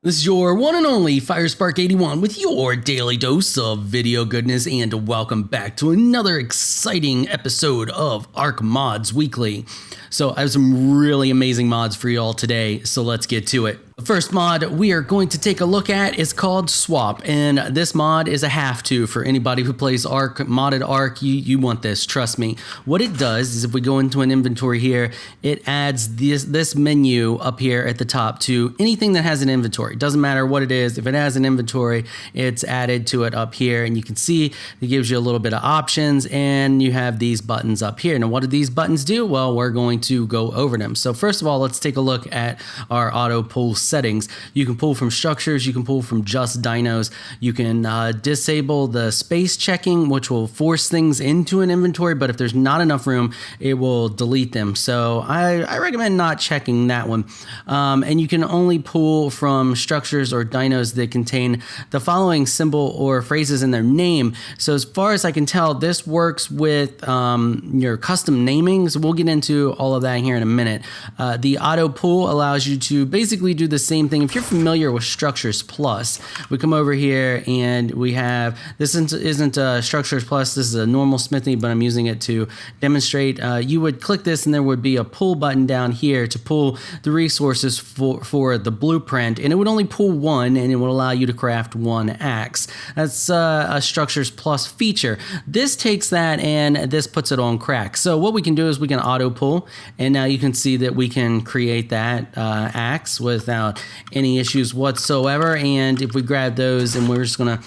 This is your one and only FireSpark81 with your daily dose of video goodness, and welcome back to another exciting episode of Arc Mods Weekly. So I have some really amazing mods for you all today, so let's get to it. The first mod we are going to take a look at is called S.W.A.P, and this mod is a have-to for anybody who plays Arc, modded Arc. You want this, trust me. What it does is if we go into an inventory here, it adds this menu up here at the top to anything that has an inventory. It doesn't matter what it is. If it has an inventory, it's added to it up here, and you can see it gives you a little bit of options, and you have these buttons up here. Now, what do these buttons do? Well, we're going to go over them. So first of all, let's take a look at our auto pull settings. You can pull from structures, you can pull from just dinos, you can disable the space checking, which will force things into an inventory, but if there's not enough room, it will delete them. So I recommend not checking that one. And you can only pull from structures or dinos that contain the following symbol or phrases in their name. So as far as I can tell, this works with your custom namings. We'll get into all of that here in a minute. The auto pull allows you to basically do the same thing. If you're familiar with Structures Plus, we come over here and we have, this isn't Structures Plus, this is a normal smithy, but I'm using it to demonstrate. You would click this and there would be a pull button down here to pull the resources for the blueprint, and it would only pull one, and it would allow you to craft one axe. That's a Structures Plus feature. This takes that and this puts it on crack. So what we can do is we can auto pull, and now you can see that we can create that axe without any issues whatsoever. And if we grab those, and we're just gonna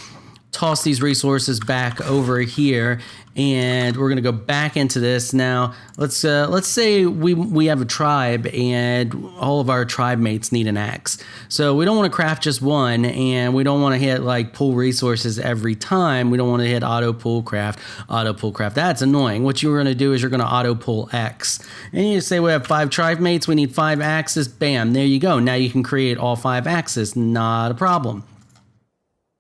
toss these resources back over here, and we're gonna go back into this. Now let's say we have a tribe and all of our tribe mates need an axe. So we don't want to craft just one, and we don't want to hit like pull resources every time. We don't want to hit auto pull craft, auto pull craft. That's annoying. What you're gonna do is you're gonna auto pull X, and you say we have 5 tribe mates, we need 5 axes. Bam, there you go. Now you can create all 5 axes, not a problem.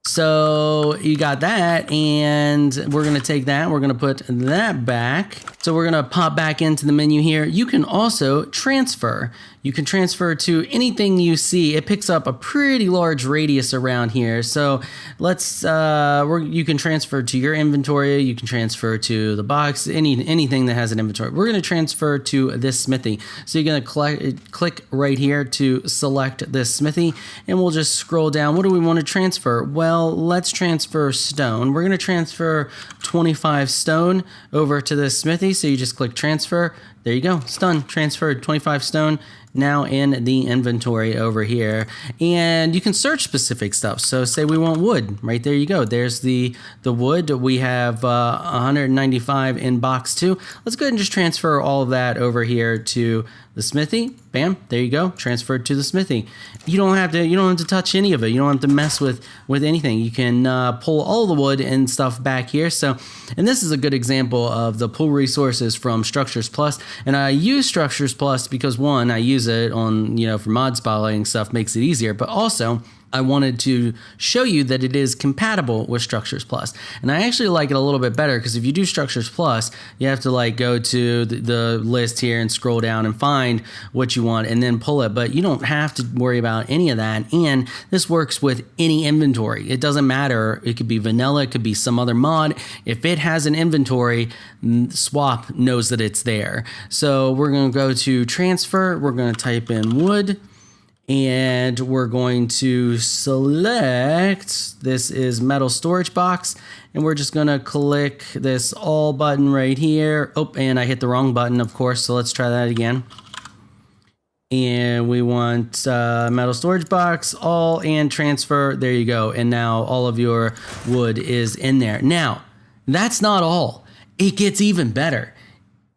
So you got that, and we're going to take that, we're going to put that back. So we're going to pop back into the menu here. You can also transfer. You can transfer to anything you see. It picks up a pretty large radius around here. So let's, you can transfer to your inventory. You can transfer to the box, anything that has an inventory. We're going to transfer to this smithy. So you're going to click right here to select this smithy, and we'll just scroll down. What do we want to transfer? Well, let's transfer stone. We're going to transfer 25 stone over to this smithy. So you just click transfer. There you go. It's done. Transferred 25 stone. Now in the inventory over here, and you can search specific stuff. So say we want wood, right there you go. There's the wood. We have 195 in box 2. Let's go ahead and just transfer all of that over here to the smithy. Bam, there you go, transferred to the smithy. You don't have to touch any of it. You don't have to mess with anything. You can pull all the wood and stuff back here. So, and this is a good example of the pull resources from Structures Plus. And I use Structures Plus because, one, I use it on, for mod spotlighting stuff, makes it easier, but also I wanted to show you that it is compatible with Structures Plus. And I actually like it a little bit better, because if you do Structures Plus, you have to like go to the list here and scroll down and find what you want and then pull it. But you don't have to worry about any of that. And this works with any inventory. It doesn't matter. It could be vanilla, it could be some other mod. If it has an inventory, S.W.A.P knows that it's there. So we're going to go to transfer. We're going to type in wood. And we're going to select, this is metal storage box, and we're just going to click this all button right here. Oh, and I hit the wrong button, of course, so let's try that again. And we want metal storage box, all, and transfer. There you go. And now all of your wood is in there. Now, that's not all. It gets even better.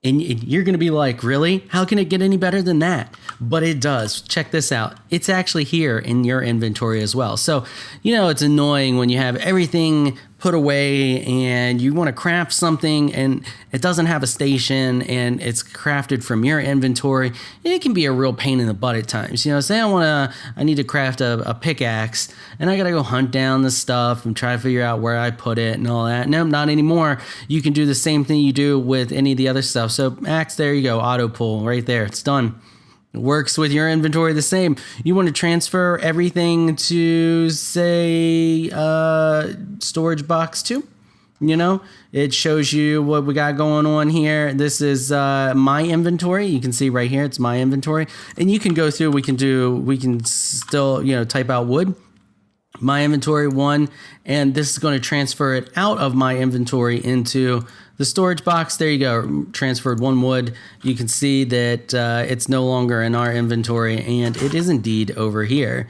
And you're going to be like, really? How can it get any better than that? But it does. Check this out. It's actually here in your inventory as well. So, it's annoying when you have everything put away and you want to craft something and it doesn't have a station and it's crafted from your inventory. It can be a real pain in the butt at times. Say I need to craft a pickaxe, and I got to go hunt down the stuff and try to figure out where I put it and all that. No, not anymore. You can do the same thing you do with any of the other stuff. So axe, there you go. Auto pull right there. It's done. It works with your inventory the same. You want to transfer everything to, say, storage box 2. You know, it shows you what we got going on here. This is my inventory. You can see right here, it's my inventory. And you can go through, we can still, you know, type out wood, my inventory 1, and this is going to transfer it out of my inventory into the storage box. There you go, transferred 1 wood. You can see that it's no longer in our inventory, and it is indeed over here.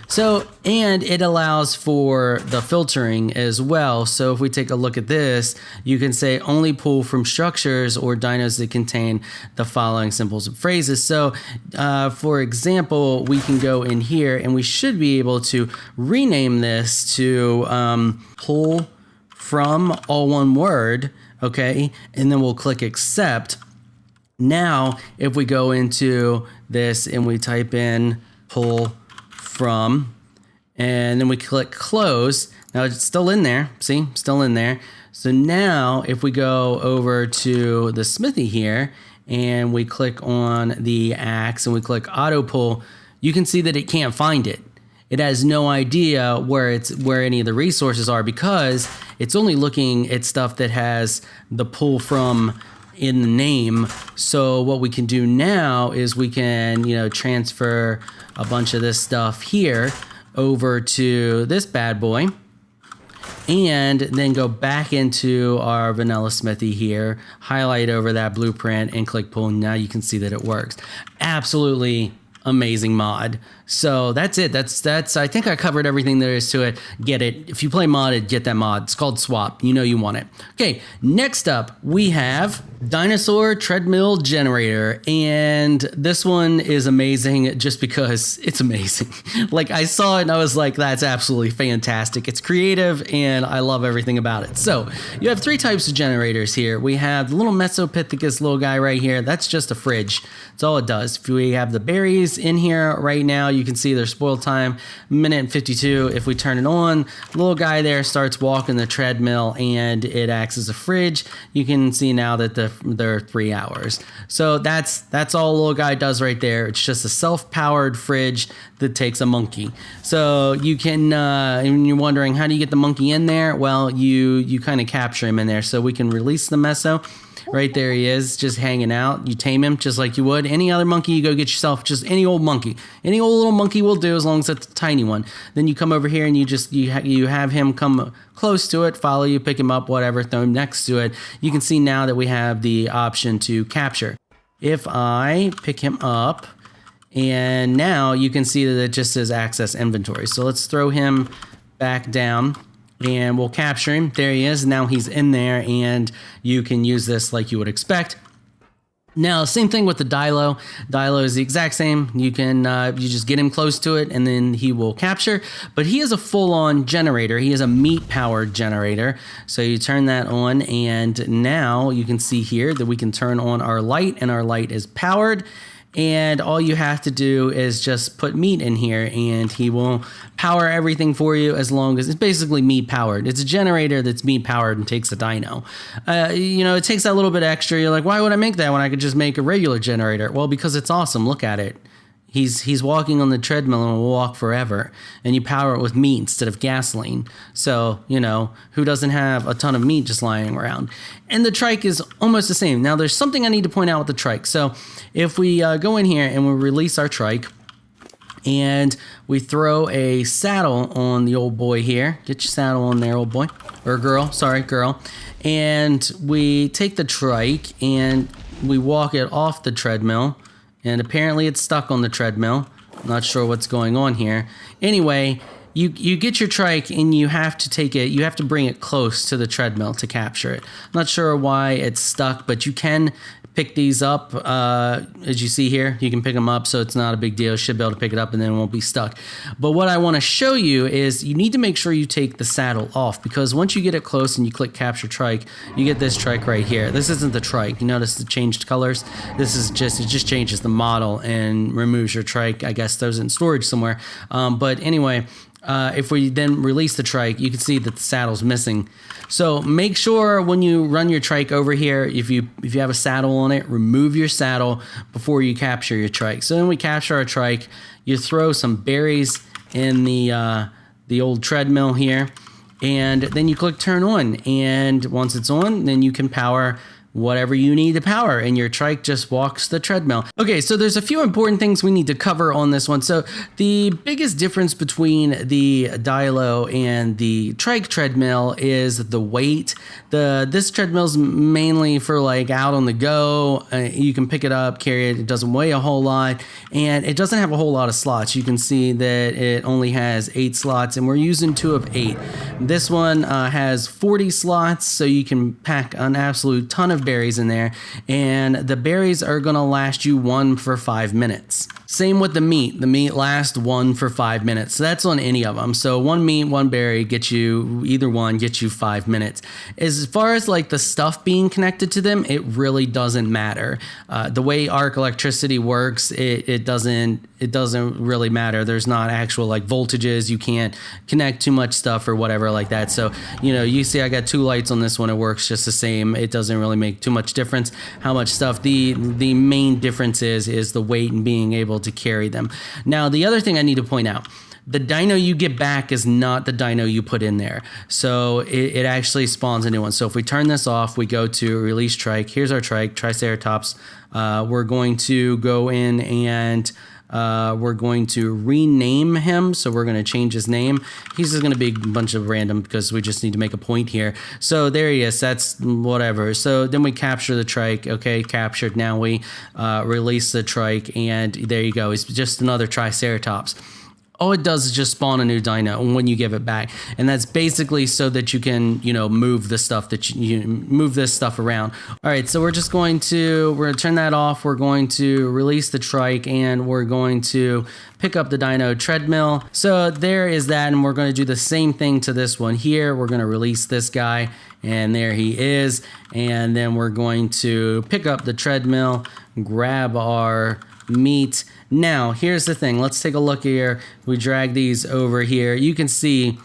So, and it allows for the filtering as well. So if we take a look at this, you can say only pull from structures or dinos that contain the following symbols and phrases. So for example, we can go in here and we should be able to rename this to pull from, all one word, okay? And then we'll click accept. Now, if we go into this and we type in pull from, and then we click close. Now it's still in there. See, still in there. So now if we go over to the smithy here and we click on the axe and we click auto pull, you can see that it can't find it. It has no idea where any of the resources are, because it's only looking at stuff that has the pull from in the name. So what we can do now is we can, you know, transfer a bunch of this stuff here over to this bad boy, and then go back into our vanilla smithy here, highlight over that blueprint and click pull. Now you can see that it works. Absolutely amazing mod. So that's it. That's I think I covered everything there is to it. Get it. If you play modded, get that mod. It's called S.W.A.P. You know you want it. Okay, next up we have Dinosaur Treadmill Generator, and this one is amazing just because it's amazing. Like, I saw it and I was like, that's absolutely fantastic. It's creative and I love everything about it. So you have 3 types of generators here. We have the little Mesopithecus little guy right here. That's just a fridge. That's all it does. If we have the berries in here right now, you can see their spoil time, minute and 52. If we turn it on, the little guy there starts walking the treadmill and it acts as a fridge. You can see now that they're 3 hours. So that's all the little guy does right there. It's just a self-powered fridge that takes a monkey. So you can, and you're wondering, how do you get the monkey in there? Well, you kind of capture him in there. So we can release the meso. Right there he is, just hanging out. You tame him just like you would any other monkey. You go get yourself just any old monkey. Any old little monkey will do, as long as it's a tiny one. Then you come over here and you have him come close to it, follow you, pick him up, whatever, throw him next to it. You can see now that we have the option to capture. If I pick him up, and now you can see that it just says access inventory. So let's throw him back down. And we'll capture him. There he is. Now he's in there, and you can use this like you would expect. Now, same thing with the Dilo. Dilo is the exact same. You can you just get him close to it, and then he will capture. But he is a full-on generator. He is a meat-powered generator. So you turn that on, and now you can see here that we can turn on our light, and our light is powered. And all you have to do is just put meat in here and he will power everything for you, as long as it's basically meat powered. It's a generator that's meat powered and takes a dino. You know, it takes that little bit extra. You're like, why would I make that when I could just make a regular generator? Well, because it's awesome. Look at it. He's walking on the treadmill and will walk forever, and you power it with meat instead of gasoline. So, you know, who doesn't have a ton of meat just lying around? And the trike is almost the same. Now, there's something I need to point out with the trike. So if we go in here and we release our trike, and we throw a saddle on the old boy here. Get your saddle on there, old boy. Or girl, sorry, girl. And we take the trike and we walk it off the treadmill. And apparently it's stuck on the treadmill. I'm not sure what's going on here. Anyway, you get your trike and you have to take it, you have to bring it close to the treadmill to capture it. I'm not sure why it's stuck, but you can pick these up. As you see here, you can pick them up, so it's not a big deal. You should be able to pick it up and then it won't be stuck. But what I want to show you is you need to make sure you take the saddle off, because once you get it close and you click capture trike, you get this trike right here. This isn't the trike. You notice the changed colors? This is just, it just changes the model and removes your trike. I guess throws it in storage somewhere. But anyway, if we then release the trike, you can see that the saddle's missing. So make sure when you run your trike over here, if you have a saddle on it, remove your saddle before you capture your trike. So then we capture our trike. You throw some berries in the old treadmill here, and then you click turn on. And once it's on, then you can power whatever you need to power, and your trike just walks the treadmill. Okay, so there's a few important things we need to cover on this one. So the biggest difference between the Dilo and the trike treadmill is the weight. This treadmill's mainly for like out on the go. You can pick it up, carry it. It doesn't weigh a whole lot, and it doesn't have a whole lot of slots. You can see that it only has 8 slots, and we're using 2 of 8. This one has 40 slots, so you can pack an absolute ton of berries in there, and the berries are gonna last you 1 for 5 minutes. Same with the meat. The meat lasts 1 for 5 minutes. So that's on any of them. So 1 meat, 1 berry gets you, either one gets you 5 minutes. As far as like the stuff being connected to them, it really doesn't matter. The way arc electricity works, it doesn't really matter. There's not actual like voltages. You can't connect too much stuff or whatever like that. So, you know, you see I got 2 lights on this one. It works just the same. It doesn't really make too much difference how much stuff. The main difference is the weight and being able to carry them. Now, the other thing I need to point out, the dino you get back is not the dino you put in there. So it actually spawns a new one. So if we turn this off, we go to release trike. Here's our trike, Triceratops. We're going to go in and we're going to rename him. So we're going to change his name. He's just going to be a bunch of random because we just need to make a point here. So there he is. That's whatever. So then we capture the trike. Okay, captured. Now we release the trike, and there you go. It's just another Triceratops. All it does is just spawn a new dino when you give it back. And that's basically so that you can, you know, move the stuff that you move this stuff around. All right, so we're going to turn that off. We're going to release the trike, and we're going to pick up the dino treadmill. So there is that, and we're going to do the same thing to this one here. We're going to release this guy, and there he is. And then we're going to pick up the treadmill, grab our meat. Now, here's the thing. Let's take a look here. We drag these over here. You can see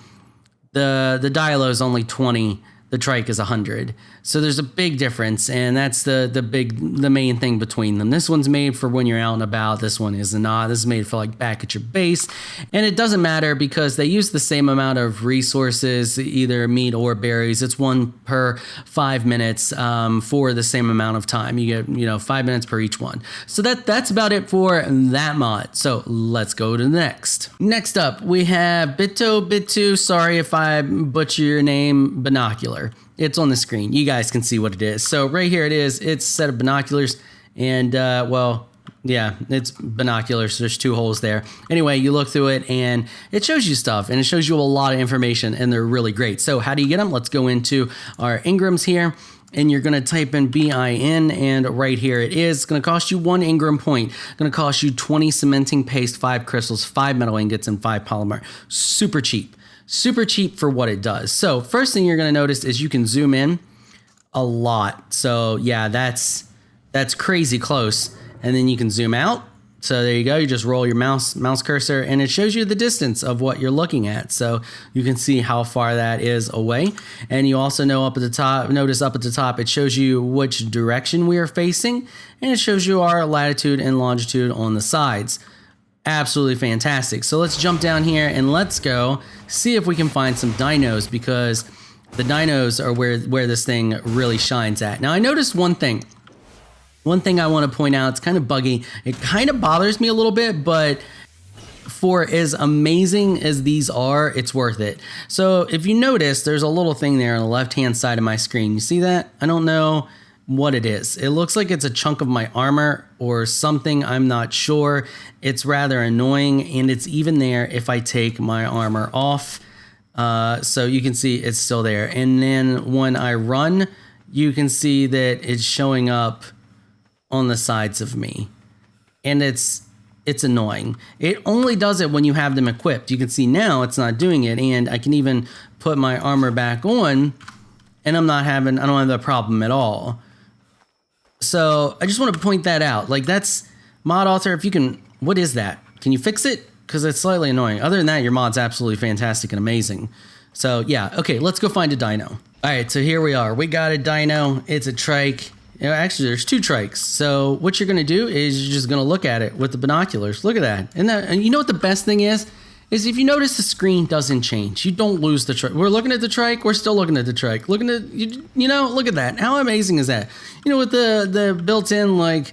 the Dilo is only 20. The trike is 100. So there's a big difference, and that's the main thing between them. This one's made for when you're out and about. This one is not. This is made for like back at your base, and it doesn't matter because they use the same amount of resources, either meat or berries. It's 1 per 5 minutes for the same amount of time. You get 5 minutes per each one. So that's about it for that mod. So let's go to the next. Next up, we have Bitou2k. Sorry if I butcher your name. Binocular. It's on the screen. You guys can see what it is. So right here it is. It's a set of binoculars, and well, yeah, it's binoculars. There's 2 holes there. Anyway, you look through it, and it shows you stuff, and it shows you a lot of information, and they're really great. So how do you get them? Let's go into our Ingrams here, and you're going to type in BIN, and right here it is. It's going to cost you 1 Ingram point. It's going to cost you 20 cementing paste, 5 crystals, 5 metal ingots, and 5 polymer. Super cheap. Super cheap for what it does. So first thing you're going to notice is you can zoom in a lot. So yeah, that's crazy close. And then you can zoom out. So there you go. You just roll your mouse cursor, and it shows you the distance of what you're looking at. So you can see how far that is away. And you also know up at the top, notice up at the top, it shows you which direction we are facing, and it shows you our latitude and longitude on the sides. Absolutely fantastic. So let's jump down here and let's go see if we can find some dinos, because the dinos are where this thing really shines at. Now I noticed one thing. One thing I want to point out, it's kind of buggy. It kind of bothers me a little bit, but for as amazing as these are, it's worth it. So if you notice, there's a little thing there on the left-hand side of my screen. You see that? I don't know what it is. It looks like it's a chunk of my armor or something. I'm not sure. It's rather annoying, and it's even there if I take my armor off. So you can see it's still there. And then when I run, you can see that it's showing up on the sides of me, and it's annoying. It only does it when you have them equipped. You can see now it's not doing it, and I can even put my armor back on, and I don't have that problem at all. So I just want to point that out. Like, that's mod author. If you can, what is that? Can you fix it? because it's slightly annoying. Other than that, your mod's absolutely fantastic and amazing. So yeah, okay, let's go find a dino. All right, so here we are. We got a dino. It's a trike. Actually, there's 2 trikes. So what you're gonna do is you're just gonna look at it with the binoculars. Look at that. And you know what the best thing is if you notice the screen doesn't change. You don't lose the trike. We're looking at the trike. We're still looking at the trike. Looking at, you know, look at that. How amazing is that? You know, with the built-in, like,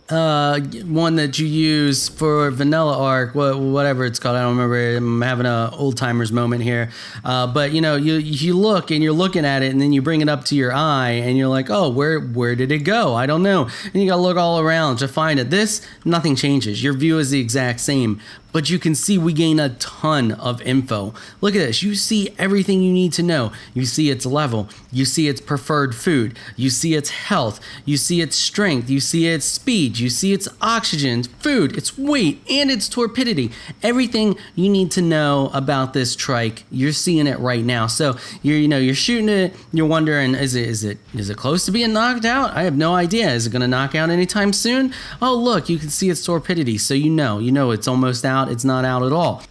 one that you use for vanilla arc, whatever it's called, I don't remember. I'm having a old timers moment here, but you know, you look and you're looking at it, and then you bring it up to your eye, and you're like, oh, where did it go? I don't know. And you gotta look all around to find it. This, nothing changes. Your view is the exact same. But you can see we gain a ton of info. Look at this. You see everything you need to know. You see its level. You see its preferred food. You see its health. You see its strength. You see its speed. You see its oxygen, food, its weight, and its torpidity. Everything you need to know about this trike, you're seeing it right now. So you're shooting it. You're wondering, is it close to being knocked out? I have no idea. Is it going to knock out anytime soon? Oh, look, you can see its torpidity. So you know it's almost out. It's not out at all.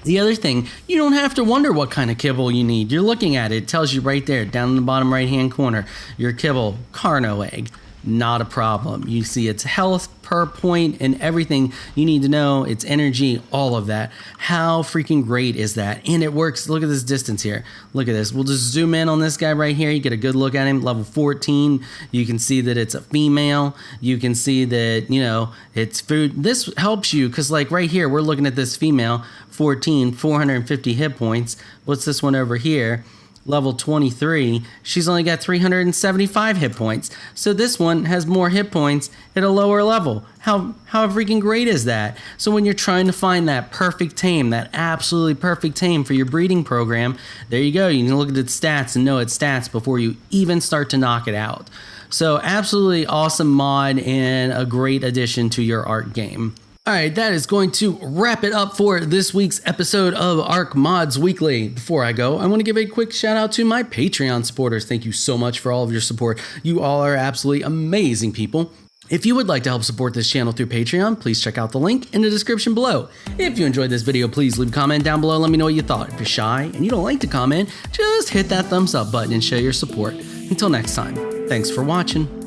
The other thing, you don't have to wonder what kind of kibble you need. You're looking at it. It tells you right there, down in the bottom right-hand corner, your kibble, Carno egg. Not a problem. You see its health per point and everything you need to know, its energy, all of that. How freaking great is that? And it works. Look at this distance here. Look at this. We'll just zoom in on this guy right here. You get a good look at him. Level 14. You can see that it's a female. You can see that, you know, it's food. This helps you because, like, right here, we're looking at this female, 14, 450 hit points. What's this one over here? Level 23, she's only got 375 hit points. So this one has more hit points at a lower level. How freaking great is that? So when you're trying to find that perfect tame, that absolutely perfect tame for your breeding program, there you go. You can look at its stats and know its stats before you even start to knock it out. So absolutely awesome mod and a great addition to your ARK game. All right, that is going to wrap it up for this week's episode of ARK Mods Weekly. Before I go, I want to give a quick shout out to my Patreon supporters. Thank you so much for all of your support. You all are absolutely amazing people. If you would like to help support this channel through Patreon, please check out the link in the description below. If you enjoyed this video, please leave a comment down below. Let me know what you thought. If you're shy and you don't like to comment, just hit that thumbs up button and show your support. Until next time, thanks for watching.